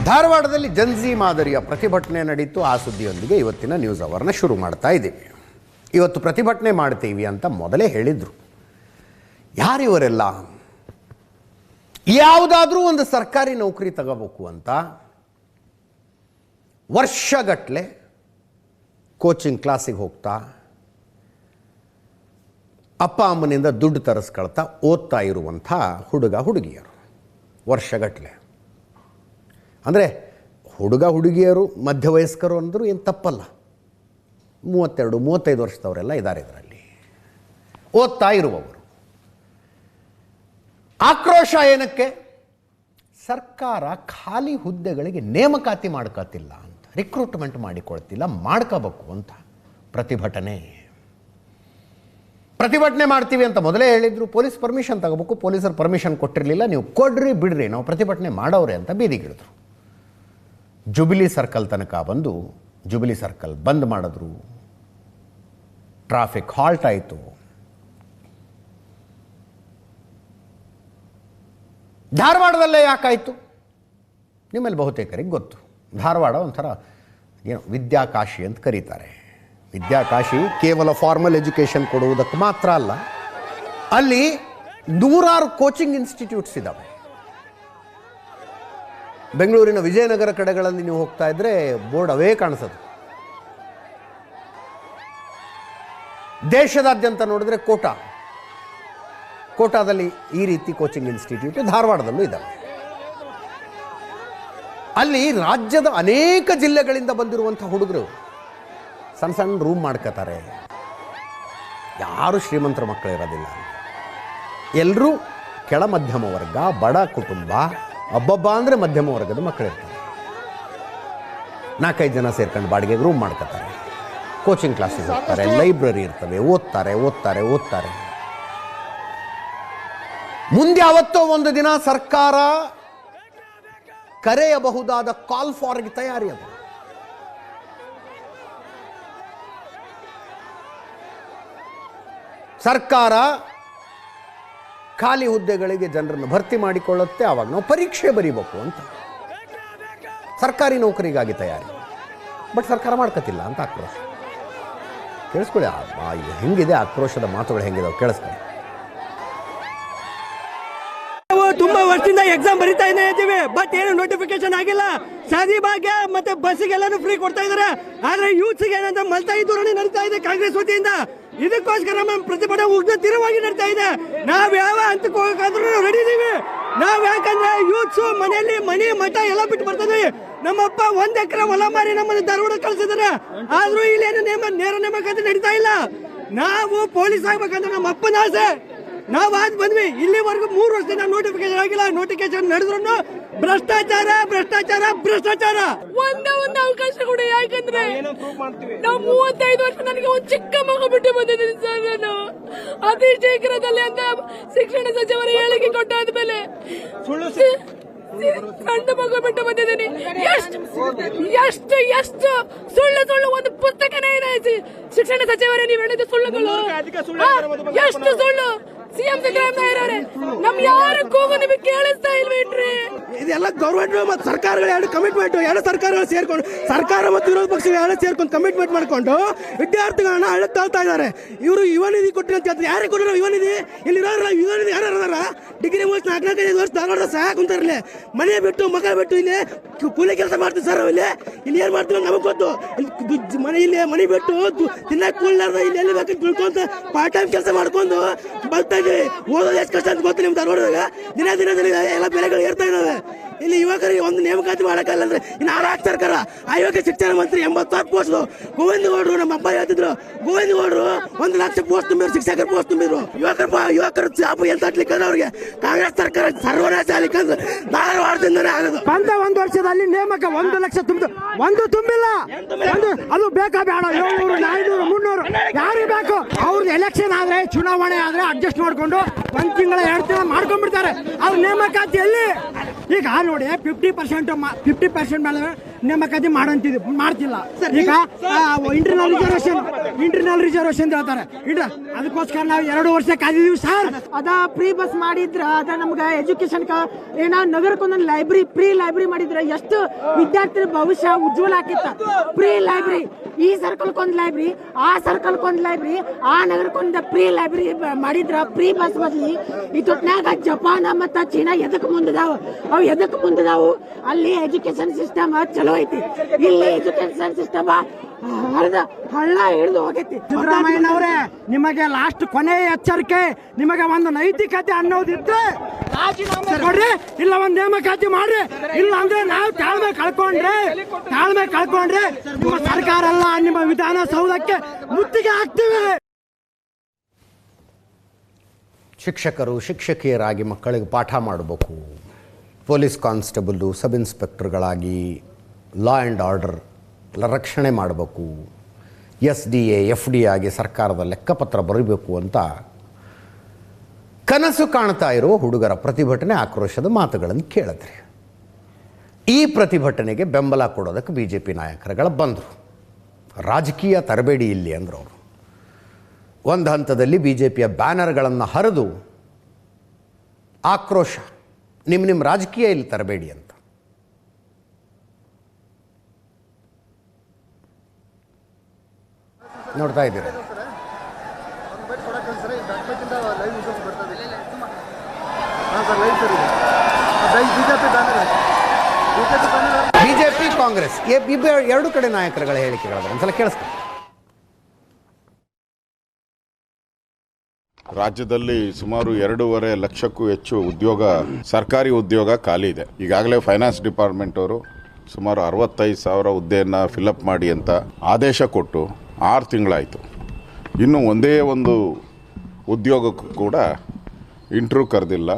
ಧಾರವಾಡದಲ್ಲಿ ಜನ್ಜಿ ಮಾದರಿಯ ಪ್ರತಿಭಟನೆ ನಡೀತು. ಆ ಸುದ್ದಿಯೊಂದಿಗೆ ಇವತ್ತಿನ ನ್ಯೂಸ್ ಅವರ್ನ ಶುರು ಮಾಡ್ತಾ ಇದ್ದೀವಿ. ಇವತ್ತು ಪ್ರತಿಭಟನೆ ಮಾಡ್ತೀವಿ ಅಂತ ಮೊದಲೇ ಹೇಳಿದರು. ಯಾರಿವರೆಲ್ಲ? ಯಾವುದಾದ್ರೂ ಒಂದು ಸರ್ಕಾರಿ ನೌಕರಿ ತಗೋಬೇಕು ಅಂತ ವರ್ಷಗಟ್ಟಲೆ ಕೋಚಿಂಗ್ ಕ್ಲಾಸಿಗೆ ಹೋಗ್ತಾ ಅಪ್ಪ ಅಮ್ಮನಿಂದ ದುಡ್ಡು ತರಿಸ್ಕೊಳ್ತಾ ಓದ್ತಾ ಇರುವಂಥ ಹುಡುಗ ಹುಡುಗಿಯರು ವರ್ಷಗಟ್ಟಲೆ. ಅಂದರೆ ಹುಡುಗ ಹುಡುಗಿಯರು ಮಧ್ಯವಯಸ್ಕರು ಅಂದರೂ ಏನು ತಪ್ಪಲ್ಲ. 32-35 ವರ್ಷದವರೆಲ್ಲ ಇದ್ದಾರೆ ಇದರಲ್ಲಿ, ಓದ್ತಾ ಇರುವವರು. ಆಕ್ರೋಶ ಏನಕ್ಕೆ? ಸರ್ಕಾರ ಖಾಲಿ ಹುದ್ದೆಗಳಿಗೆ ನೇಮಕಾತಿ ಮಾಡ್ಕೋತಿಲ್ಲ ಅಂತ, ರಿಕ್ರೂಟ್ಮೆಂಟ್ ಮಾಡಿಕೊಳ್ತಿಲ್ಲ, ಮಾಡ್ಕೋಬೇಕು ಅಂತ ಪ್ರತಿಭಟನೆ ಮಾಡ್ತೀವಿ ಅಂತ ಮೊದಲೇ ಹೇಳಿದ್ರು. ಪೊಲೀಸ್ ಪರ್ಮಿಷನ್ ತಗೋಬೇಕು, ಪೊಲೀಸರು ಪರ್ಮಿಷನ್ ಕೊಟ್ಟಿರಲಿಲ್ಲ. ನೀವು ಕೊಡ್ರಿ ಬಿಡ್ರಿ, ನಾವು ಪ್ರತಿಭಟನೆ ಮಾಡೋರೆ ಅಂತ ಬೀದಿಗಿಳಿದ್ರು. ಜುಬಿಲಿ ಸರ್ಕಲ್ ತನಕ ಬಂದು ಜುಬಿಲಿ ಸರ್ಕಲ್ ಬಂದ್ ಮಾಡಿದ್ರು. ಟ್ರಾಫಿಕ್ ಹಾಲ್ಟ್ ಆಯಿತು. ಧಾರವಾಡದಲ್ಲೇ ಯಾಕಾಯಿತು? ನಿಮ್ಮಲ್ಲಿ ಬಹುತೇಕರಿಗೆ ಗೊತ್ತು. ಧಾರವಾಡ ಒಂಥರ ಏನು ವಿದ್ಯಾಕಾಶಿ ಅಂತ ಕರೀತಾರೆ. ವಿದ್ಯಾಕಾಶಿ ಕೇವಲ ಫಾರ್ಮಲ್ ಎಜುಕೇಷನ್ ಕೊಡುವುದಕ್ಕೆ ಮಾತ್ರ ಅಲ್ಲ, ಅಲ್ಲಿ ನೂರಾರು ಕೋಚಿಂಗ್ ಇನ್ಸ್ಟಿಟ್ಯೂಟ್ಸ್ ಇದ್ದಾವೆ. ಬೆಂಗಳೂರಿನ ವಿಜಯನಗರ ಕಡೆಗಳಲ್ಲಿ ನೀವು ಹೋಗ್ತಾ ಇದ್ರೆ ಬೋರ್ಡ್ ಅವೇ ಕಾಣಿಸೋದು. ದೇಶದಾದ್ಯಂತ ನೋಡಿದ್ರೆ ಕೋಟಾದಲ್ಲಿ ಈ ರೀತಿ ಕೋಚಿಂಗ್ ಇನ್ಸ್ಟಿಟ್ಯೂಟ್ ಧಾರವಾಡದಲ್ಲೂ ಇದ್ದಾವೆ. ಅಲ್ಲಿ ರಾಜ್ಯದ ಅನೇಕ ಜಿಲ್ಲೆಗಳಿಂದ ಬಂದಿರುವಂಥ ಹುಡುಗರು ಸಣ್ಣ ಸಣ್ಣ ರೂಮ್ ಮಾಡ್ಕೋತಾರೆ. ಯಾರು ಶ್ರೀಮಂತರ ಮಕ್ಕಳು ಇರೋದಿಲ್ಲ. ಎಲ್ಲರೂ ಕೆಳ ಮಧ್ಯಮ ವರ್ಗ, ಬಡ ಕುಟುಂಬ, ಒಬ್ಬೊಬ್ಬ ಅಂದರೆ ಮಧ್ಯಮ ವರ್ಗದ ಮಕ್ಕಳಿರ್ತಾರೆ. 4-5 ಜನ ಸೇರ್ಕೊಂಡು ಬಾಡಿಗೆಗೆ ರೂಮ್ ಮಾಡ್ಕೋತಾರೆ, ಕೋಚಿಂಗ್ ಕ್ಲಾಸಿಗೆ ಹೋಗ್ತಾರೆ, ಲೈಬ್ರರಿ ಇರ್ತವೆ, ಓದ್ತಾರೆ. ಮುಂದೆ ಯಾವತ್ತೋ ಒಂದು ದಿನ ಸರ್ಕಾರ ಕರೆಯಬಹುದಾದ ಕಾಲ್ ಫಾರ್ಗೆ ತಯಾರಿ ಅದು. ಸರ್ಕಾರ ಖಾಲಿ ಹುದ್ದೆಗಳಿಗೆ ಜನರನ್ನು ಭರ್ತಿ ಮಾಡಿಕೊಳ್ಳುತ್ತೆ. ಆವಾಗ ನಾವು ಪರೀಕ್ಷೆ ಬರೀಬೇಕು ಅಂತ ಸರ್ಕಾರಿ ನೌಕರಿಗಾಗಿ ತಯಾರಿ. ಬಟ್ ಸರ್ಕಾರ ಮಾಡ್ಕೊತಿಲ್ಲ ಅಂತ ಆಕ್ರೋಶ. ಕೇಳಿಸ್ಕೊಳ್ಳಿ, ಹೆಂಗಿದೆ ಆಕ್ರೋಶದ ಮಾತುಗಳು ಹೆಂಗಿದಾವೆ ಕೇಳಿಸ್ಕೊಳ್ಳಿ. ತುಂಬಾ ವರ್ಷದಿಂದ ಎಕ್ಸಾಮ್ ಬರೀತಾ ಇದ್ದೀವಿ, ಬಟ್ ಏನು ನೋಟಿಫಿಕೇಶನ್ ಆಗಿಲ್ಲ. ಶಾದಿ ಭಾಗ್ಯ ಮತ್ತೆ ಬಸ್ಸಿಗೆಲ್ಲಾನು ಫ್ರೀ ಕೊಡ್ತಾ ಇದಾರೆ. ಆದ್ರೆ ಯೂತ್ಸ್ಗೆ ಏನಂದ್ರೆ ಮಲ್ತಾಯಿ ಧೋರಣೆ ನಡೀತಾ ಇದೆ ಕಾಂಗ್ರೆಸ್ ವತಿಯಿಂದ. ಇದಕ್ಕೋಸ್ಕರ ನಮ್ಮ ಪ್ರತಿಭಟನೆ ಉಗ್ರ ತೀವ್ರವಾಗಿ ನಡೀತಾ ಇದೆ. ನಾವ್ ಯಾವ ಹಂತಕ್ಕೆ ಹೋಗಕ್ಕಾದ್ರೂ ರೆಡಿ ಇದೀವಿ. ನಾವ್ ಯಾಕಂದ್ರೆ ಯೂತ್ಸ್ ಮನೆಯಲ್ಲಿ ಮನೆ ಮಠ ಎಲ್ಲ ಬಿಟ್ಟು ಬರ್ತದೆ. ನಮ್ಮಪ್ಪ 1 ಎಕರೆ ಹೊಲ ಮಾರಿ ನಮ್ಮನ್ನು ಧಾರವಾಡ ಕಳ್ಸಿದಾರೆ. ಆದ್ರೂ ಇಲ್ಲೇನು ನೇರ ನೇಮಕಾತಿ ನಡೀತಾ ಇಲ್ಲ. ನಾವು ಪೊಲೀಸ್ ಆಗ್ಬೇಕಂದ್ರೆ ನಮ್ಮ ಅಪ್ಪನ ಆಸೆ. ನಾವ್ ಬಂದ್ವಿ. ಇಲ್ಲಿವರೆಗೂ 3 ವರ್ಷದಿಂದ ನೋಟಿಫಿಕೇಶನ್ ಆಗಿಲ್ಲ. ನೋಟಿಫಿಕೇಶನ್ ನಡೆದ್ರು ಭ್ರಷ್ಟಾಚಾರ. ಒಂದೇ ಒಂದು ಅವಕಾಶ ಕೂಡ. ಯಾಕಂದ್ರೆ ನಾವು 35 ವರ್ಷ ನನಗೆ ಒಂದು ಚಿಕ್ಕ ಮಗು ಬಿಟ್ಟು ಬಂದಿದ್ದೀನಿ ಸರ್. ನಾನು ಅತಿ ಶೀಘ್ರದಲ್ಲಿ ಅಂತ ಶಿಕ್ಷಣ ಸಚಿವರ ಹೇಳಿಕೆ ಕೊಟ್ಟಾದ್ಮೇಲೆ ಸಣ್ಣ ಮಗು ಬಿಟ್ಟು ಬಂದಿದ್ದೀನಿ. ಎಷ್ಟು ಸುಳ್ಳು ಒಂದು ಪುಸ್ತಕನೇ ಇದೆ. ಶಿಕ್ಷಣ ಸಚಿವರೇ ನೀವು ಹೇಳಿದ ಸುಳ್ಳುಗಳು ಎಷ್ಟು ಸುಳ್ಳು. ಸಿಎಂ ಸಿದ್ದರಾಮಯ್ಯ ನಮ್ ಯಾರ ಕೂಗು ನಿಮಗೆ ಕೇಳಿಸ್ತಾ ಇಲ್ವೇನ್ರಿ? ಇದೆಲ್ಲ ಗೌರ್ಮೆಂಟ್ ಮತ್ತು ಸರ್ಕಾರಗಳು ಎರಡು ಕಮಿಟ್ಮೆಂಟ್, ಎರಡು ಸರ್ಕಾರಗಳು ಸೇರ್ಕೊಂಡು, ಸರ್ಕಾರ ಮತ್ತು ವಿರೋಧ ಪಕ್ಷಗಳು ಎರಡು ಸೇರ್ಕೊಂಡು ಕಮಿಟ್ಮೆಂಟ್ ಮಾಡ್ಕೊಂಡು ವಿದ್ಯಾರ್ಥಿಗಳನ್ನ ಹಳ್ಳ ತಾಳ್ತಾ ಇದ್ದಾರೆ. ಇವರು ಯುವ ನಿಧಿ ಕೊಟ್ಟಿರ ಅಂತ ಹೇಳ್ತಾರೆ. ಯಾರಿಗೆ ಕೊಟ್ಟಿರೋ ಯುವ ನಿಧಿ? ಇಲ್ಲಿ ಯುವ ನಿಧಿ ಯಾರು ಅದಾರ? ಡಿಗ್ರಿ ಮುಗಿಸಿ 4-5 ವರ್ಷ ಧಾರವಾಡ ಸಹ ಕುಂತಾರಲ್ಲ. ಮನೆ ಬಿಟ್ಟು ಮಕ್ಕಳು ಬಿಟ್ಟು ಇಲ್ಲಿ ಕೂಲಿ ಕೆಲಸ ಮಾಡ್ತೀವಿ ಸರ್. ಇಲ್ಲಿ ಏನ್ ಮಾಡ್ತೀವಿ ನಮಗ್ ಗೊತ್ತು. ಮನೆ ಬಿಟ್ಟು ತಿನ್ನಕ್ ಕೂಲಾರ್ದ ಇಲ್ಲಿ ಎಲ್ಲಿ ಬೇಕಂತ ತಿಳ್ಕೊಂತ ಪಾರ್ಟ್ ಟೈಮ್ ಕೆಲಸ ಮಾಡ್ಕೊಂಡು ಬರ್ತಾ ಇದ್ದೀವಿ. ಓದೋದು ಎಷ್ಟು ಕಷ್ಟ ಅಂತ ಗೊತ್ತು ನಿಮ್ ಧಾರವಾಡದಾಗ. ದಿನ ಎಲ್ಲ ಬೆಲೆಗಳು ಏರ್ತಾ ಇದಾವೆ. ಇಲ್ಲಿ ಯುವಕರಿಗೆ ಒಂದು ನೇಮಕಾತಿ ಮಾಡಕ್ಕಲ್ಲ ಅಂದ್ರೆ ಇನ್ನು ಆರಾಕ್ ಸರ್ಕಾರ. ಆಯೋಗ ಶಿಕ್ಷಣ ಮಂತ್ರಿ 80,000 ಪೋಸ್ಟ್. ಗೋವಿಂದ ಗೌಡ್ರು ನಮ್ಮ ಅಪ್ಪ ಹೇಳ್ತಿದ್ರು, ಗೋವಿಂದ ಗೌಡ್ರು 1 ಲಕ್ಷ ಪೋಸ್ಟ್ ತುಂಬಿದ್ರು, ಶಿಕ್ಷಕರ ಪೋಸ್ಟ್ ತುಂಬಿದ್ರು. ಯುವಕರ ಜಾಬ್ ಎಲ್ಲಿ ತಟ್ಲಿಕ್ಕಂದ್ರೆ ಅವ್ರಿಗೆ ಕಾಂಗ್ರೆಸ್ ಸರ್ಕಾರ ಸರ್ವನಾಶ ಆಗ್ಲಿಕ್ಕಂದ್ರೆ ಧಾರವಾಡದಿಂದನೇ ಆಗೋದು. ಬಂದ 1 ವರ್ಷದಲ್ಲಿ ನೇಮಕ 1 ಲಕ್ಷ ಒಂದು ತುಂಬಿಲ್ಲ. ಅದು ಬೇಕಾ ಬೇಡ? 700, 400, 300 ಯಾರಿಗೆ ಬೇಕು? ಅವ್ರದ್ದು ಎಲೆಕ್ಷನ್ ಆದ್ರೆ, ಚುನಾವಣೆ ಆದ್ರೆ ಅಡ್ಜಸ್ಟ್ ಮಾಡ್ಕೊಂಡು 1 ತಿಂಗಳ 2 ತಿಂಗಳ ಮಾಡ್ಕೊಂಡ್ಬಿಡ್ತಾರೆ. ಅವ್ರ ನೇಮಕಾತಿಯಲ್ಲಿ ಈಗ ನೋಡಿ 50% ಮೇಲೆ ನೇಮಕಾತಿ ಮಾಡ್ತಿಲ್ಲ. ಈಗ ಇಂಟರ್ನಲ್ ರಿಸರ್ವೇಶನ್ ಇಂಟರ್ನಲ್ ರಿಸರ್ವೇಶನ್ ಹೇಳ್ತಾರೆ ಅದಕ್ಕೋಸ್ಕರ ನಾವು 2 ವರ್ಷ ಕಾದಿದೀವಿ ಸರ್. ಅದ ಫ್ರೀ ಬಸ್ ಮಾಡಿದ್ರ ಅದ ನಮ್ಗ ಎಜುಕೇಶನ್ ಏನ ನಗರಕ್ಕೊಂದೊಂದು ಲೈಬ್ರರಿ ಫ್ರೀ ಲೈಬ್ರರಿ ಮಾಡಿದ್ರ ಎಷ್ಟು ವಿದ್ಯಾರ್ಥಿ ಭವಿಷ್ಯ ಉಜ್ವಲ ಆಕಿತ್ತ. ಫ್ರೀ ಲೈಬ್ರರಿ, ಈ ಸರ್ಕಲ್ಕೊಂದ್ ಲೈಬ್ರರಿ, ಆ ಸರ್ಕಲ್ಕೊಂದ್ ಲೈಬ್ರರಿ, ಆ ನಗರಕ್ಕೊಂದು ಫ್ರೀ ಲೈಬ್ರರಿ ಮಾಡಿದ್ರ ಫ್ರೀ ಬಸ್ ಬದ್ಲಿ ಇತ್ತೊಟ್ನಾಗ ಜಪಾನ್ ಮತ್ತ ಚೀನಾ ಎದಕ್ ಮುಂದದಾವು, ಅವು ಎದಕ್ ಮುಂದದಾವು. ಅಲ್ಲಿ ಎಜುಕೇಶನ್ ಸಿಸ್ಟಮ್ ಚಲೋ ಐತಿ, ಇಲ್ಲಿ ಎಜುಕೇಶನ್ ಸಿಸ್ಟಮ್ ಹಳ್ಳ ಹಿಡಿದು ಹೋಗೈತಿ. ಸಿದ್ದರಾಮಯ್ಯನವರೇ, ನಿಮಗೆ ಲಾಸ್ಟ್ ಕೊನೆ ಎಚ್ಚರಿಕೆ, ನಿಮಗೆ ಒಂದು ನೈತಿಕತೆ ಅನ್ನೋದಿದ್ರೆ ರಾಜೀನಾಮೆ ಕೊಡ್ರಿ, ಇಲ್ಲ ಒಂದು ನೇಮಕಾತಿ ಮಾಡ್ರಿ. ಇಲ್ಲ ಅಂದ್ರೆ ನಾವು ತಾಳ್ಮೆ ಕಳ್ಕೊಂಡ್ರೆ ನಿಮ್ಮ ಸರ್ಕಾರ ಅಲ್ಲ, ನಿಮ್ಮ ವಿಧಾನಸೌಧಕ್ಕೆ ಮುತ್ತಿಗೆ ಹಾಕ್ತೀವಿ. ಶಿಕ್ಷಕರು ಶಿಕ್ಷಕಿಯರಾಗಿ ಮಕ್ಕಳಿಗೆ ಪಾಠ ಮಾಡಬೇಕು, ಪೊಲೀಸ್ ಕಾನ್ಸ್ಟೇಬಲ್ಲು ಸಬ್ ಇನ್ಸ್ಪೆಕ್ಟರ್ಗಳಾಗಿ ಲಾ ಆ್ಯಂಡ್ ಆರ್ಡರ್ ರಕ್ಷಣೆ ಮಾಡಬೇಕು, SDA FD ಆಗಿ ಸರ್ಕಾರದ ಲೆಕ್ಕಪತ್ರ ಬರೀಬೇಕು ಅಂತ ಕನಸು ಕಾಣ್ತಾ ಇರುವ ಹುಡುಗರ ಪ್ರತಿಭಟನೆ, ಆಕ್ರೋಶದ ಮಾತುಗಳನ್ನು ಕೇಳಿದ್ರಿ. ಈ ಪ್ರತಿಭಟನೆಗೆ ಬೆಂಬಲ ಕೊಡೋದಕ್ಕೆ BJP ನಾಯಕರುಗಳು ಬಂದರು. ರಾಜಕೀಯ ತರಬೇಡಿ ಇಲ್ಲಿ ಅಂದರು ಅವರು. ಒಂದು ಹಂತದಲ್ಲಿ BJPಯ ಬ್ಯಾನರ್ಗಳನ್ನು ಹರಿದು ಆಕ್ರೋಶ, ನಿಮ್ಮ ರಾಜಕೀಯ ಇಲ್ಲಿ ತರಬೇಡಿ ಅಂತ. ನೋಡ್ತಾ ಇದ್ದೀರಾ. BJP ಕಾಂಗ್ರೆಸ್ ಎರಡು ಕಡೆ ನಾಯಕರುಗಳ ಹೇಳಿಕೆಗಳ ಒಂದ್ಸಲ ಕೇಳಿಸ್ತಾರೆ. ರಾಜ್ಯದಲ್ಲಿ ಸುಮಾರು 2.5 ಲಕ್ಷಕ್ಕೂ ಹೆಚ್ಚು ಸರ್ಕಾರಿ ಉದ್ಯೋಗ ಖಾಲಿ ಇದೆ. ಈಗಾಗಲೇ ಫೈನಾನ್ಸ್ ಡಿಪಾರ್ಟ್ಮೆಂಟ್ ಅವರು ಸುಮಾರು 65,000 ಹುದ್ದೆಯನ್ನು ಫಿಲಪ್ ಮಾಡಿ ಅಂತ ಆದೇಶ ಕೊಟ್ಟು 6 ತಿಂಗಳಾಯಿತು. ಇನ್ನು ಒಂದೇ ಒಂದು ಉದ್ಯೋಗಕ್ಕೂ ಕೂಡ ಇಂಟ್ರ್ಯೂ ಕರೆದಿಲ್ಲ.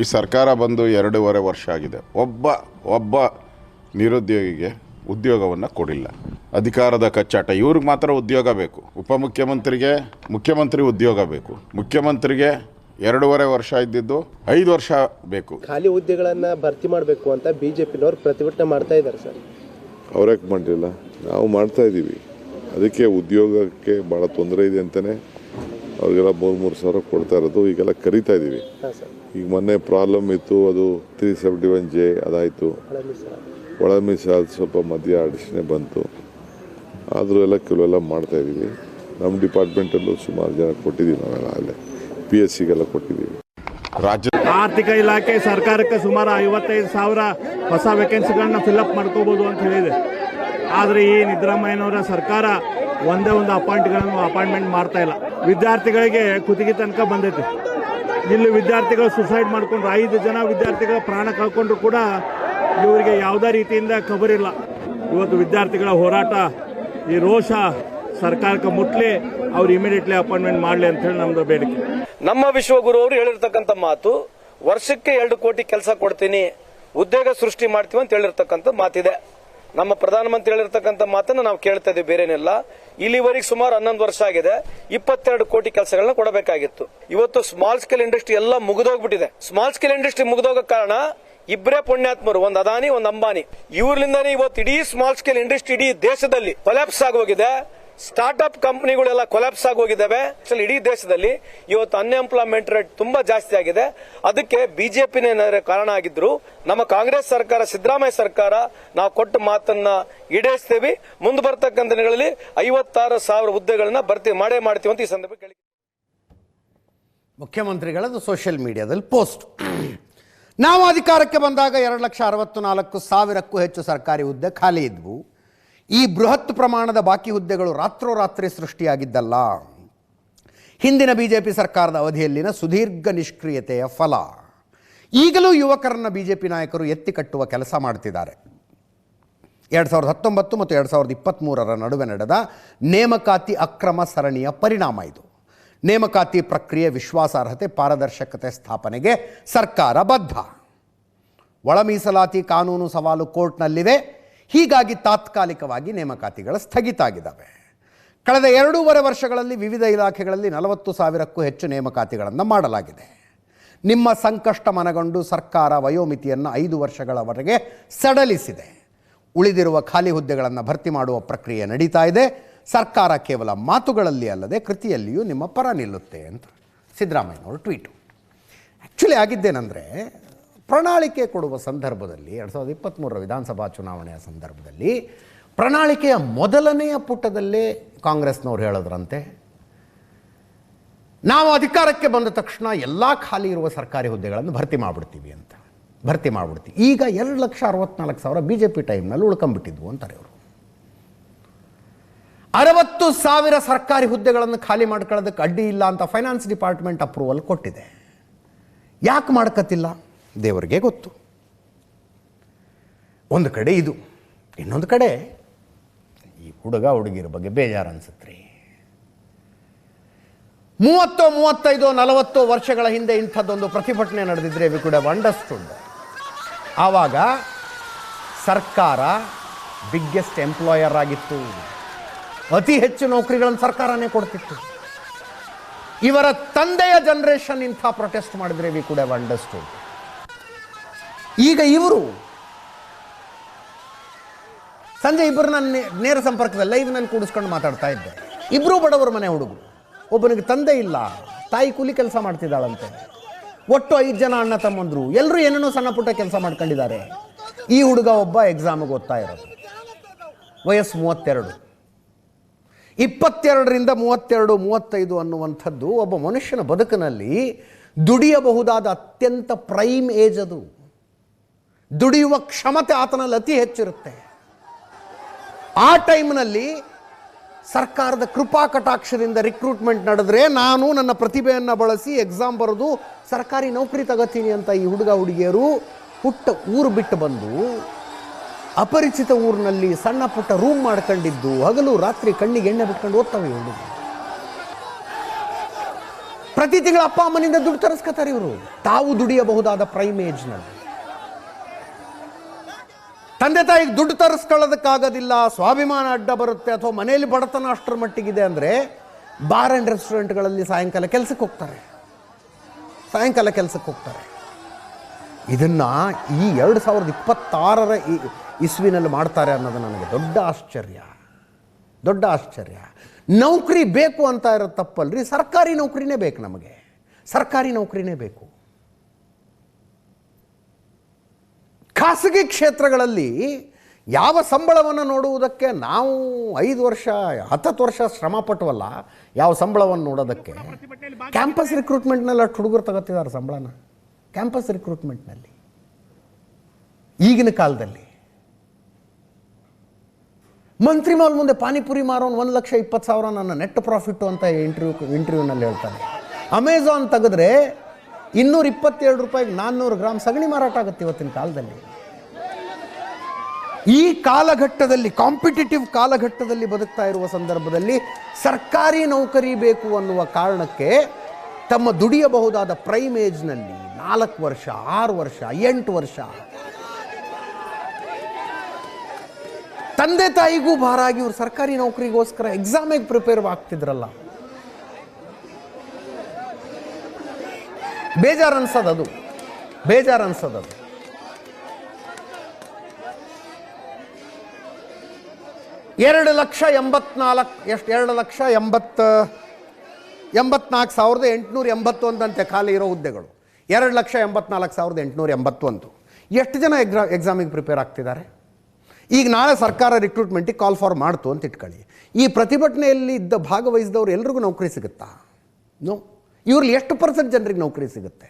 ಈ ಸರ್ಕಾರ ಬಂದು 2.5 ವರ್ಷ ಆಗಿದೆ. ಒಬ್ಬ ನಿರುದ್ಯೋಗಿಗೆ ಉದ್ಯೋಗವನ್ನು ಕೊಡಿಲ್ಲ. ಅಧಿಕಾರದ ಕಚ್ಚಾಟ. ಇವ್ರಿಗೆ ಮಾತ್ರ ಉದ್ಯೋಗ ಬೇಕು, ಉಪಮುಖ್ಯಮಂತ್ರಿಗೆ ಮುಖ್ಯಮಂತ್ರಿ ಉದ್ಯೋಗ ಬೇಕು, ಮುಖ್ಯಮಂತ್ರಿಗೆ 2.5 ವರ್ಷ ಇದ್ದಿದ್ದು 5 ವರ್ಷ ಬೇಕು. ಖಾಲಿ ಹುದ್ದೆಗಳನ್ನು ಭರ್ತಿ ಮಾಡಬೇಕು ಅಂತ BJPನವ್ರು ಪ್ರತಿಭಟನೆ ಮಾಡ್ತಾ ಇದ್ದಾರೆ ಸರ್. ಅವ್ರ್ಯಾಕೆ ಮಾಡಲಿಲ್ಲ? ನಾವು ಮಾಡ್ತಾ ಇದ್ದೀವಿ. ಅದಕ್ಕೆ ಉದ್ಯೋಗಕ್ಕೆ ಭಾಳ ತೊಂದರೆ ಇದೆ ಅಂತಲೇ ಅವ್ರಿಗೆಲ್ಲ 3 ಸಾವಿರ ಕೊಡ್ತಾ ಇರೋದು. ಈಗೆಲ್ಲ ಕರಿತಾ ಇದ್ದೀವಿ. ಈಗ ಮೊನ್ನೆ ಪ್ರಾಬ್ಲಮ್ ಇತ್ತು, ಅದು 371J ಅದಾಯಿತು. ಒಳ ಮೀಸಲಾತಿ ಸ್ವಲ್ಪ ಮಧ್ಯ ಅಡಿಷನೆ ಬಂತು. ಆದರೂ ಎಲ್ಲ ಕೆಲವೆಲ್ಲ ಮಾಡ್ತಾ ಇದ್ದೀವಿ. ನಮ್ಮ ಡಿಪಾರ್ಟ್ಮೆಂಟಲ್ಲೂ ಸುಮಾರು ಜನ ಕೊಟ್ಟಿದ್ದೀವಿ. ನಾವೆಲ್ಲ ಅಲ್ಲೇ PSCಗೆಲ್ಲ ಕೊಟ್ಟಿದ್ದೀವಿ. ರಾಜ್ಯದ ಆರ್ಥಿಕ ಇಲಾಖೆ ಸರ್ಕಾರಕ್ಕೆ ಸುಮಾರು 55,000 ಹೊಸ ವೇಕೆನ್ಸಿಗಳನ್ನ ಫಿಲ್ಅಪ್ ಮಾಡ್ಕೋಬಹುದು ಅಂತ ಹೇಳಿದೆ. ಆದರೆ ಈ ಸಿದ್ದರಾಮಯ್ಯನವರ ಸರ್ಕಾರ ಒಂದೇ ಒಂದು ಅಪಾಯಿಂಟ್ಮೆಂಟ್ ಮಾಡ್ತಾ ಇಲ್ಲ. ವಿದ್ಯಾರ್ಥಿಗಳಿಗೆ ಕುತ್ತಿಗೆ ತನಕ ಬಂದೈತಿ. ಇಲ್ಲಿ ವಿದ್ಯಾರ್ಥಿಗಳು ಸುಸೈಡ್ ಮಾಡ್ಕೊಂಡ್ರು. 5 ಜನ ವಿದ್ಯಾರ್ಥಿಗಳ ಪ್ರಾಣ ಕಳ್ಕೊಂಡ್ರು ಕೂಡ ಇವರಿಗೆ ಯಾವುದೇ ರೀತಿಯಿಂದ ಖಬರಿಲ್ಲ. ಇವತ್ತು ವಿದ್ಯಾರ್ಥಿಗಳ ಹೋರಾಟ, ಈ ರೋಷ ಸರ್ಕಾರಕ್ಕೆ ಮುಟ್ಲಿ, ಅವ್ರು ಇಮಿಡಿಯೇಟ್ಲಿ ಅಪಾಯಿಂಟ್ಮೆಂಟ್ ಮಾಡಲಿ ಅಂತ ಹೇಳಿ ನಮ್ದು ಬೇಡಿಕೆ. ನಮ್ಮ ವಿಶ್ವಗುರು ಅವರು ಹೇಳಿರ್ತಕ್ಕಂಥ ಮಾತು, ವರ್ಷಕ್ಕೆ 2 ಕೋಟಿ ಕೆಲಸ ಕೊಡ್ತೀನಿ, ಉದ್ಯೋಗ ಸೃಷ್ಟಿ ಮಾಡ್ತೀವಿ ಅಂತ ಹೇಳಿರ್ತಕ್ಕಂಥ ಮಾತಿದೆ. ನಮ್ಮ ಪ್ರಧಾನಮಂತ್ರಿ ಹೇಳಿರ್ತಕ್ಕಂಥ ಮಾತನ್ನ ನಾವು ಕೇಳ್ತಾ ಇದ್ದೀವಿ, ಬೇರೇನಿಲ್ಲ. ಇಲ್ಲಿವರೆಗೆ ಸುಮಾರು 11 ವರ್ಷ ಆಗಿದೆ. 22 ಕೋಟಿ ಕೆಲಸಗಳನ್ನ ಕೊಡಬೇಕಾಗಿತ್ತು. ಇವತ್ತು ಸ್ಮಾಲ್ ಸ್ಕೇಲ್ ಇಂಡಸ್ಟ್ರಿ ಎಲ್ಲ ಮುಗಿದೋಗ್ಬಿಟ್ಟಿದೆ. ಸ್ಮಾಲ್ ಸ್ಕೇಲ್ ಇಂಡಸ್ಟ್ರಿ ಮುಗಿದೋಗ ಕಾರಣ ಇಬ್ಬರೇ ಪುಣ್ಯಾತ್ಮರು, ಒಂದು ಅದಾನಿ, ಒಂದು ಅಂಬಾನಿ. ಇವರಿಂದಾನೇ ಇವತ್ತು ಇಡೀ ಸ್ಮಾಲ್ ಸ್ಕೇಲ್ ಇಂಡಸ್ಟ್ರಿ ಇಡೀ ದೇಶದಲ್ಲಿ ಕೊಲ್ಯಾಪ್ಸ್ ಆಗೋಗಿದೆ. ಸ್ಟಾರ್ಟ್ಅಪ್ ಕಂಪನಿಗಳೆಲ್ಲ ಕೊಲ್ಯಾಪ್ಸ್ ಆಗೋಗಿದ್ದಾವೆ. ಇಡೀ ದೇಶದಲ್ಲಿ ಇವತ್ತು ಅನ್ಎಂಪ್ಲಾಯ್ಮೆಂಟ್ ರೇಟ್ ತುಂಬಾ ಜಾಸ್ತಿ ಆಗಿದೆ. ಅದಕ್ಕೆ ಬಿಜೆಪಿನೇ ಕಾರಣ ಆಗಿದ್ರು. ನಮ್ಮ ಕಾಂಗ್ರೆಸ್ ಸರ್ಕಾರ, ಸಿದ್ದರಾಮಯ್ಯ ಸರ್ಕಾರ, ನಾವು ಕೊಟ್ಟ ಮಾತನ್ನ ಈಡೇರಿಸ್ತೇವೆ. ಮುಂದೆ ಬರ್ತಕ್ಕಂಥ ದಿನಗಳಲ್ಲಿ 56,000 ಹುದ್ದೆಗಳನ್ನ ಭರ್ತಿ ಮಾಡೇ ಮಾಡ್ತೀವಿ ಅಂತ ಈ ಸಂದರ್ಭ ಕೇಳಿ. ಮುಖ್ಯಮಂತ್ರಿಗಳದ್ದು ಸೋಷಿಯಲ್ ಮೀಡಿಯಾದಲ್ಲಿ ಪೋಸ್ಟ್. ನಾವು ಅಧಿಕಾರಕ್ಕೆ ಬಂದಾಗ 2,64,000ಕ್ಕೂ ಹೆಚ್ಚು ಸರ್ಕಾರಿ ಹುದ್ದೆ ಖಾಲಿ ಇದ್ವು. ಈ ಬೃಹತ್ ಪ್ರಮಾಣದ ಬಾಕಿ ಹುದ್ದೆಗಳು ರಾತ್ರೋರಾತ್ರಿ ಸೃಷ್ಟಿಯಾಗಿದ್ದಲ್ಲ, ಹಿಂದಿನ BJP ಸರ್ಕಾರದ ಅವಧಿಯಲ್ಲಿನ ಸುದೀರ್ಘ ನಿಷ್ಕ್ರಿಯತೆಯ ಫಲ. ಈಗಲೂ ಯುವಕರನ್ನು BJP ನಾಯಕರು ಎತ್ತಿ ಕಟ್ಟುವ ಕೆಲಸ ಮಾಡ್ತಿದ್ದಾರೆ. 2019 ಮತ್ತು 2023 ನಡುವೆ ನಡೆದ ನೇಮಕಾತಿ ಅಕ್ರಮ ಸರಣಿಯ ಪರಿಣಾಮ ಇದು. ನೇಮಕಾತಿ ಪ್ರಕ್ರಿಯೆ ವಿಶ್ವಾಸಾರ್ಹತೆ, ಪಾರದರ್ಶಕತೆ ಸ್ಥಾಪನೆಗೆ ಸರ್ಕಾರ ಬದ್ಧ. ಒಳ ಮೀಸಲಾತಿ ಕಾನೂನು ಸವಾಲು ಕೋರ್ಟ್ನಲ್ಲಿವೆ. ಹೀಗಾಗಿ ತಾತ್ಕಾಲಿಕವಾಗಿ ನೇಮಕಾತಿಗಳು ಸ್ಥಗಿತ ಆಗಿದ್ದಾವೆ. ಕಳೆದ 2.5 ವರ್ಷಗಳಲ್ಲಿ ವಿವಿಧ ಇಲಾಖೆಗಳಲ್ಲಿ 40,000ಕ್ಕೂ ಹೆಚ್ಚು ನೇಮಕಾತಿಗಳನ್ನು ಮಾಡಲಾಗಿದೆ. ನಿಮ್ಮ ಸಂಕಷ್ಟ ಮನಗಂಡು ಸರ್ಕಾರ ವಯೋಮಿತಿಯನ್ನು 5 ವರ್ಷಗಳವರೆಗೆ ಸಡಲಿಸಿದೆ. ಉಳಿದಿರುವ ಖಾಲಿ ಹುದ್ದೆಗಳನ್ನು ಭರ್ತಿ ಮಾಡುವ ಪ್ರಕ್ರಿಯೆ ನಡೀತಾ ಇದೆ. ಸರ್ಕಾರ ಕೇವಲ ಮಾತುಗಳಲ್ಲಿ ಅಲ್ಲದೆ ಕೃತಿಯಲ್ಲಿಯೂ ನಿಮ್ಮ ಪರ ನಿಲ್ಲುತ್ತೆ ಅಂತ ಸಿದ್ದರಾಮಯ್ಯನವರು ಟ್ವೀಟು. ಆ್ಯಕ್ಚುಲಿ ಆಗಿದ್ದೇನೆಂದರೆ, ಪ್ರಣಾಳಿಕೆ ಕೊಡುವ ಸಂದರ್ಭದಲ್ಲಿ 2023 ವಿಧಾನಸಭಾ ಚುನಾವಣೆಯ ಸಂದರ್ಭದಲ್ಲಿ ಪ್ರಣಾಳಿಕೆಯ ಮೊದಲನೆಯ ಪುಟದಲ್ಲೇ ಕಾಂಗ್ರೆಸ್ನವ್ರು ಹೇಳಿದ್ರಂತೆ, ನಾವು ಅಧಿಕಾರಕ್ಕೆ ಬಂದ ತಕ್ಷಣ ಎಲ್ಲ ಖಾಲಿ ಇರುವ ಸರ್ಕಾರಿ ಹುದ್ದೆಗಳನ್ನು ಭರ್ತಿ ಮಾಡಿಬಿಡ್ತೀವಿ ಅಂತ. ಈಗ 2,64,000 BJP ಟೈಮ್ನಲ್ಲಿ ಉಳ್ಕೊಂಬಿಟ್ಟಿದ್ವು ಅಂತಾರೆ ಅವರು. 60,000 ಸರ್ಕಾರಿ ಹುದ್ದೆಗಳನ್ನು ಖಾಲಿ ಮಾಡ್ಕೊಳ್ಳೋದಕ್ಕೆ ಅಡ್ಡಿ ಇಲ್ಲ ಅಂತ ಫೈನಾನ್ಸ್ ಡಿಪಾರ್ಟ್ಮೆಂಟ್ ಅಪ್ರೂವಲ್ ಕೊಟ್ಟಿದೆ. ಯಾಕೆ ಮಾಡ್ಕತ್ತಿಲ್ಲ ದೇವರಿಗೆ ಗೊತ್ತು. ಒಂದು ಕಡೆ ಇದು, ಇನ್ನೊಂದು ಕಡೆ ಈ ಹುಡುಗ ಹುಡುಗಿರ ಬಗ್ಗೆ ಬೇಜಾರು ಅನ್ಸುತ್ತೆ ರೀ. 30, 35, 40 ವರ್ಷಗಳ ಹಿಂದೆ ಇಂಥದ್ದೊಂದು ಪ್ರತಿಭಟನೆ ನಡೆದಿದ್ರೆ ವಿ ಕುಡ್ ಹ್ಯಾವ್ ಅಂಡರ್ಸ್ಟುಡ್. ಆವಾಗ ಸರ್ಕಾರ ಬಿಗ್ಗೆಸ್ಟ್ ಎಂಪ್ಲಾಯರ್ ಆಗಿತ್ತು, ಅತಿ ಹೆಚ್ಚು ನೌಕರಿಗಳನ್ನು ಸರ್ಕಾರನೇ ಕೊಡ್ತಿತ್ತು. ಇವರ ತಂದೆಯ ಜನರೇಷನ್ ಇಂಥ ಪ್ರೊಟೆಸ್ಟ್ ಮಾಡಿದ್ರೆ ವಿ ಕುಡ್ ಹ್ಯಾವ್ ಅಂಡರ್ಸ್ಟುಡ್. ಈಗ ಇವರು ಸಂಜೆ ಇಬ್ಬರು ನನ್ನ ನೇರ ಸಂಪರ್ಕದಲ್ಲಿ ಲೈವ್ನಲ್ಲಿ ಕೂಡಿಸ್ಕೊಂಡು ಮಾತಾಡ್ತಾ ಇದ್ದೆ. ಇಬ್ಬರು ಬಡವರ ಮನೆ ಹುಡುಗರು, ಒಬ್ಬನಿಗೆ ತಂದೆ ಇಲ್ಲ, ತಾಯಿ ಕೂಲಿ ಕೆಲಸ ಮಾಡ್ತಿದ್ದಾಳಂತೆ. ಒಟ್ಟು 5 ಜನ ಅಣ್ಣ ತಮ್ಮಂದ್ರು, ಎಲ್ಲರೂ ಏನೇನೋ ಸಣ್ಣ ಪುಟ್ಟ ಕೆಲಸ ಮಾಡ್ಕೊಂಡಿದ್ದಾರೆ. ಈ ಹುಡುಗ ಒಬ್ಬ ಎಕ್ಸಾಮಿಗೆ ಓದ್ತಾ ಇರೋದು, ವಯಸ್ಸು 32. 22ರಿಂದ 32, 35 ಅನ್ನುವಂಥದ್ದು ಒಬ್ಬ ಮನುಷ್ಯನ ಬದುಕಿನಲ್ಲಿ ದುಡಿಯಬಹುದಾದ ಅತ್ಯಂತ ಪ್ರೈಮ್ ಏಜ್. ಅದು ದುಡಿಯುವ ಕ್ಷಮತೆ ಆತನಲ್ಲಿ ಅತಿ ಹೆಚ್ಚಿರುತ್ತೆ. ಆ ಟೈಮ್ನಲ್ಲಿ ಸರ್ಕಾರದ ಕೃಪಾ ಕಟಾಕ್ಷದಿಂದ ರಿಕ್ರೂಟ್ಮೆಂಟ್ ನಡೆದ್ರೆ ನಾನು ನನ್ನ ಪ್ರತಿಭೆಯನ್ನು ಬಳಸಿ ಎಕ್ಸಾಮ್ ಬರೆದು ಸರ್ಕಾರಿ ನೌಕರಿ ತಗೋತೀನಿ ಅಂತ ಈ ಹುಡುಗ ಹುಡುಗಿಯರು ಊರು ಬಿಟ್ಟು ಬಂದು ಅಪರಿಚಿತ ಊರಿನಲ್ಲಿ ಸಣ್ಣ ಪುಟ್ಟ ರೂಮ್ ಮಾಡ್ಕೊಂಡಿದ್ದು ಹಗಲು ರಾತ್ರಿ ಕಣ್ಣಿಗೆ ಎಣ್ಣೆ ಬಿಟ್ಕೊಂಡು ಓದ್ತವೆ ಹುಡುಗ. ಪ್ರತಿ ತಿಂಗಳ ಅಪ್ಪ ಅಮ್ಮನಿಂದ ದುಡ್ಡು ತರಿಸ್ಕೊತಾರೆ ಇವರು, ತಾವು ದುಡಿಯಬಹುದಾದ ಪ್ರೈಮ್ ಏಜ್ನಲ್ಲಿ. ತಂದೆ ತಾಯಿಗೆ ದುಡ್ಡು ತರಿಸ್ಕೊಳ್ಳೋದಕ್ಕಾಗೋದಿಲ್ಲ, ಸ್ವಾಭಿಮಾನ ಅಡ್ಡ ಬರುತ್ತೆ, ಅಥವಾ ಮನೆಯಲ್ಲಿ ಬಡತನ ಅಷ್ಟರ ಮಟ್ಟಿಗಿದೆ ಅಂದರೆ ಬಾರ್ ಆ್ಯಂಡ್ ರೆಸ್ಟೋರೆಂಟ್ಗಳಲ್ಲಿ ಸಾಯಂಕಾಲ ಕೆಲಸಕ್ಕೆ ಹೋಗ್ತಾರೆ. ಇದನ್ನು ಈ 2026 ಇಸ್ವಿನಲ್ಲಿ ಮಾಡ್ತಾರೆ ಅನ್ನೋದು ನನಗೆ ದೊಡ್ಡ ಆಶ್ಚರ್ಯ. ನೌಕರಿ ಬೇಕು ಅಂತ ಇರೋದು ತಪ್ಪಲ್ರಿ, ಸರ್ಕಾರಿ ನೌಕರಿನೇ ಬೇಕು ನಮಗೆ, ಸರ್ಕಾರಿ ನೌಕರಿನೇ ಬೇಕು. ಖಾಸಗಿ ಕ್ಷೇತ್ರಗಳಲ್ಲಿ ಯಾವ ಸಂಬಳವನ್ನು ನೋಡುವುದಕ್ಕೆ ನಾವು 5 ವರ್ಷ 10 ವರ್ಷ ಶ್ರಮ ಪಟ್ಟವಲ್ಲ, ಯಾವ ಸಂಬಳವನ್ನು ನೋಡೋದಕ್ಕೆ. ಕ್ಯಾಂಪಸ್ ರಿಕ್ರೂಟ್ಮೆಂಟ್ನಲ್ಲಿ ಅಷ್ಟು ಹುಡುಗರು ತಗೋತಿದ್ದಾರೆ ಸಂಬಳನ, ಕ್ಯಾಂಪಸ್ ರಿಕ್ರೂಟ್ಮೆಂಟ್ನಲ್ಲಿ. ಈಗಿನ ಕಾಲದಲ್ಲಿ ಮಂತ್ರಿ ಮಾಲ್ ಮುಂದೆ ಪಾನಿಪುರಿ ಮಾರೋನು 1,20,000 ನನ್ನ ನೆಟ್ ಪ್ರಾಫಿಟ್ಟು ಅಂತ ಇಂಟರ್ವ್ಯೂನಲ್ಲಿ ಹೇಳ್ತಾನೆ. ಅಮೆಝಾನ್ ತೆಗೆದ್ರೆ 227 ರೂಪಾಯಿಗೆ 400 ಗ್ರಾಮ್ ಸಗಣಿ ಮಾರಾಟ ಆಗುತ್ತೆ ಇವತ್ತಿನ ಕಾಲದಲ್ಲಿ. ಈ ಕಾಲಘಟ್ಟದಲ್ಲಿ, ಕಾಂಪಿಟೇಟಿವ್ ಕಾಲಘಟ್ಟದಲ್ಲಿ ಬದುಕ್ತಾ ಇರುವ ಸಂದರ್ಭದಲ್ಲಿ ಸರ್ಕಾರಿ ನೌಕರಿ ಬೇಕು ಅನ್ನುವ ಕಾರಣಕ್ಕೆ ತಮ್ಮ ದುಡಿಯಬಹುದಾದ ಪ್ರೈಮ್ ಏಜ್ನಲ್ಲಿ 4 ವರ್ಷ 6 ವರ್ಷ 8 ವರ್ಷ ತಂದೆ ತಾಯಿಗೂ ಭಾರಾಗಿ ಇವರು ಸರ್ಕಾರಿ ನೌಕರಿಗೋಸ್ಕರ ಎಕ್ಸಾಮಿಗೆ ಪ್ರಿಪೇರ್ ಆಗ್ತಿದ್ರಲ್ಲ, ಬೇಜಾರು ಅನ್ಸೋದು. 2,84,881 ಅಂತೆ ಖಾಲಿ ಇರೋ ಹುದ್ದೆಗಳು. 2,84,881. ಎಷ್ಟು ಜನ ಎಕ್ಸಾಮಿಗೆ ಪ್ರಿಪೇರ್ ಆಗ್ತಿದ್ದಾರೆ? ಈಗ ನಾಳೆ ಸರ್ಕಾರ ರಿಕ್ರೂಟ್ಮೆಂಟಿಗೆ ಕಾಲ್ ಫಾರ್ ಮಾಡ್ತು ಅಂತ ಇಟ್ಕೊಳ್ಳಿ. ಈ ಪ್ರತಿಭಟನೆಯಲ್ಲಿ ಭಾಗವಹಿಸಿದವರು ಎಲ್ರಿಗೂ ನೌಕರಿ ಸಿಗುತ್ತಾ? ನೋ. ಇವರಲ್ಲಿ ಎಷ್ಟು % ಜನರಿಗೆ ನೌಕರಿ ಸಿಗುತ್ತೆ?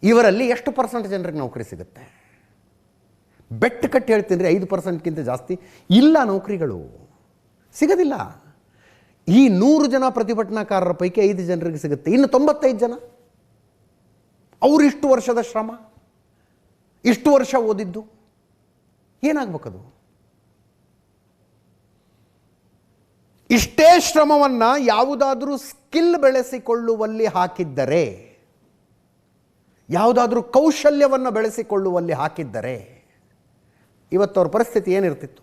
ಇವರಲ್ಲಿ ಎಷ್ಟು % ಜನರಿಗೆ ನೌಕರಿ ಸಿಗುತ್ತೆ? ಬೆಟ್ಟು ಕಟ್ಟಿ ಹೇಳ್ತೀನಿ ರೀ, 5%ಗಿಂತ ಜಾಸ್ತಿ ಇಲ್ಲ, ನೌಕರಿಗಳು ಸಿಗೋದಿಲ್ಲ. ಈ 100 ಜನ ಪ್ರತಿಭಟನಾಕಾರರ ಪೈಕಿ 5 ಜನರಿಗೆ ಸಿಗುತ್ತೆ. ಇನ್ನು 95 ಜನ ಅವರು ಇಷ್ಟು ವರ್ಷದ ಶ್ರಮ, ಇಷ್ಟು ವರ್ಷ ಓದಿದ್ದು ಏನಾಗಬೇಕದು? ಇಷ್ಟೇ ಶ್ರಮವನ್ನು ಯಾವುದಾದ್ರೂ ಸ್ಕಿಲ್ ಬೆಳೆಸಿಕೊಳ್ಳುವಲ್ಲಿ ಹಾಕಿದ್ದರೆ, ಯಾವುದಾದ್ರೂ ಕೌಶಲ್ಯವನ್ನು ಬೆಳೆಸಿಕೊಳ್ಳುವಲ್ಲಿ ಹಾಕಿದ್ದರೆ ಇವತ್ತವ್ರ ಪರಿಸ್ಥಿತಿ ಏನಿರ್ತಿತ್ತು?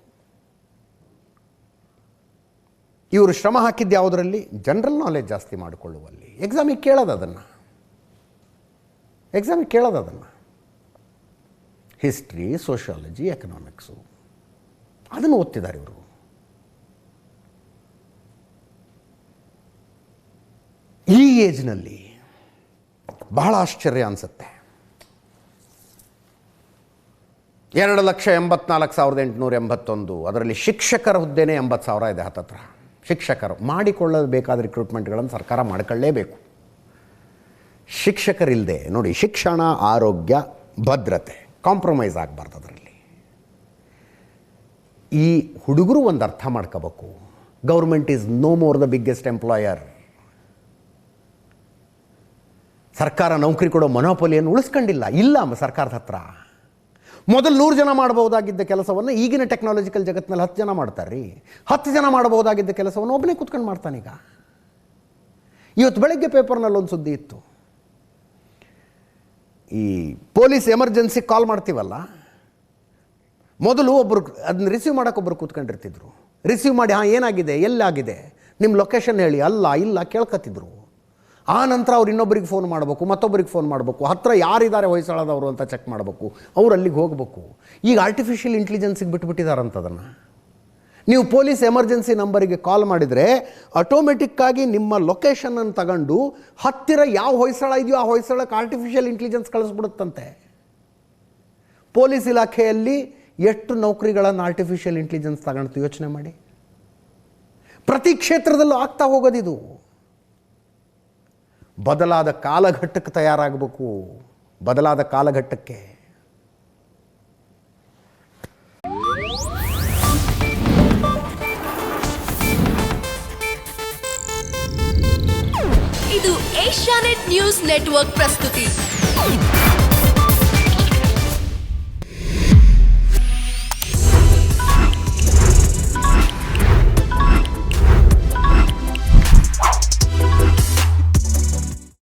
ಇವರು ಶ್ರಮ ಹಾಕಿದ್ದು ಯಾವುದರಲ್ಲಿ? ಜನರಲ್ ನಾಲೆಜ್ ಜಾಸ್ತಿ ಮಾಡಿಕೊಳ್ಳುವಲ್ಲಿ. ಎಕ್ಸಾಮಿಗೆ ಕೇಳೋದು ಅದನ್ನು ಹಿಸ್ಟ್ರಿ, ಸೋಷಿಯಾಲಜಿ, ಎಕನಾಮಿಕ್ಸು ಅದನ್ನು ಓದ್ತಿದ್ದಾರೆ ಇವರು. ಈ ಏಜ್ನಲ್ಲಿ ಬಹಳ ಆಶ್ಚರ್ಯ ಅನಿಸುತ್ತೆ. 2,84,881, ಅದರಲ್ಲಿ ಶಿಕ್ಷಕರ ಹುದ್ದೆನೇ 80,000 ಇದೆ ಹತ್ತತ್ರ. ಶಿಕ್ಷಕರು ಮಾಡಿಕೊಳ್ಳಬೇಕಾದ ರಿಕ್ರೂಟ್ಮೆಂಟ್ಗಳನ್ನು ಸರ್ಕಾರ ಮಾಡಿಕೊಳ್ಳಲೇಬೇಕು. ಶಿಕ್ಷಕರಿಲ್ಲದೆ ನೋಡಿ, ಶಿಕ್ಷಣ, ಆರೋಗ್ಯ, ಭದ್ರತೆ ಕಾಂಪ್ರಮೈಸ್ ಆಗಬಾರ್ದು. ಅದರಲ್ಲಿ ಈ ಹುಡುಗರು ಒಂದು ಅರ್ಥ ಮಾಡ್ಕೋಬೇಕು, government is no more the biggest employer. ಸರ್ಕಾರ ನೌಕರಿ ಕೊಡೋ ಮೊನೋಪೊಲಿಯನ್ನು ಉಳಿಸ್ಕೊಂಡಿಲ್ಲ, ಇಲ್ಲ ಸರ್ಕಾರದ ಹತ್ರ. ಮೊದಲು 100 ಜನ ಮಾಡಬಹುದಾಗಿದ್ದ ಕೆಲಸವನ್ನು ಈಗಿನ ಟೆಕ್ನಾಲಜಿಕಲ್ ಜಗತ್ತಿನಲ್ಲಿ 10 ಜನ ಮಾಡ್ತಾರೆ ರೀ. 10 ಜನ ಮಾಡಬಹುದಾಗಿದ್ದ ಕೆಲಸವನ್ನು ಒಬ್ಬನೇ ಕೂತ್ಕೊಂಡು ಮಾಡ್ತಾನೀಗ. ಇವತ್ತು ಬೆಳಗ್ಗೆ ಪೇಪರ್ನಲ್ಲಿ ಒಂದು ಸುದ್ದಿ ಇತ್ತು, ಈ ಪೊಲೀಸ್ ಎಮರ್ಜೆನ್ಸಿ ಕಾಲ್ ಮಾಡ್ತೀವಲ್ಲ, ಮೊದಲು ಒಬ್ಬರು ಅದನ್ನ ರಿಸೀವ್ ಮಾಡೋಕೆ ಒಬ್ಬರು ಕೂತ್ಕೊಂಡಿರ್ತಿದ್ರು. ರಿಸೀವ್ ಮಾಡಿ ಏನಾಗಿದೆ, ಎಲ್ಲಾಗಿದೆ, ನಿಮ್ಮ ಲೊಕೇಶನ್ ಹೇಳಿ, ಇಲ್ಲ ಕೇಳ್ಕೊತಿದ್ರು. ಆ ನಂತರ ಅವ್ರು ಇನ್ನೊಬ್ಬರಿಗೆ ಫೋನ್ ಮಾಡಬೇಕು, ಮತ್ತೊಬ್ಬರಿಗೆ ಫೋನ್ ಮಾಡಬೇಕು, ಹತ್ತಿರ ಯಾರಿದ್ದಾರೆ ಹೊಯ್ಸಳದವರು ಅಂತ ಚೆಕ್ ಮಾಡಬೇಕು, ಅವ್ರು ಅಲ್ಲಿಗೆ ಹೋಗಬೇಕು. ಈಗ ಆರ್ಟಿಫಿಷಿಯಲ್ ಇಂಟೆಲಿಜೆನ್ಸಿಗೆ ಬಿಟ್ಬಿಟ್ಟಿದ್ದಾರಂತದನ್ನು. ನೀವು ಪೊಲೀಸ್ ಎಮರ್ಜೆನ್ಸಿ ನಂಬರಿಗೆ ಕಾಲ್ ಮಾಡಿದರೆ ಆಟೋಮೆಟಿಕ್ಕಾಗಿ ನಿಮ್ಮ ಲೊಕೇಶನನ್ನು ತಗೊಂಡು ಹತ್ತಿರ ಯಾವ ಹೊಯ್ಸಳ ಇದೆಯೋ ಆ ಹೊಯ್ಸಳಕ್ಕೆ ಆರ್ಟಿಫಿಷಿಯಲ್ ಇಂಟೆಲಿಜೆನ್ಸ್ ಕಳಿಸ್ಬಿಡುತ್ತಂತೆ. ಪೊಲೀಸ್ ಇಲಾಖೆಯಲ್ಲಿ ಎಷ್ಟು ನೌಕರಿಗಳನ್ನು ಆರ್ಟಿಫಿಷಿಯಲ್ ಇಂಟೆಲಿಜೆನ್ಸ್ ತಗೊಂಡು ಯೋಚನೆ ಮಾಡಿ. ಪ್ರತಿ ಕ್ಷೇತ್ರದಲ್ಲೂ ಆಗ್ತಾ ಹೋಗೋದಿದು. ಬದಲಾದ ಕಾಲಘಟ್ಟಕ್ಕೆ ತಯಾರಾಗಬೇಕು, ಬದಲಾದ ಕಾಲಘಟ್ಟಕ್ಕೆ. ಇದು ಏಷ್ಯಾನೆಟ್ ನ್ಯೂಸ್ ನೆಟ್ವರ್ಕ್ ಪ್ರಸ್ತುತಿ.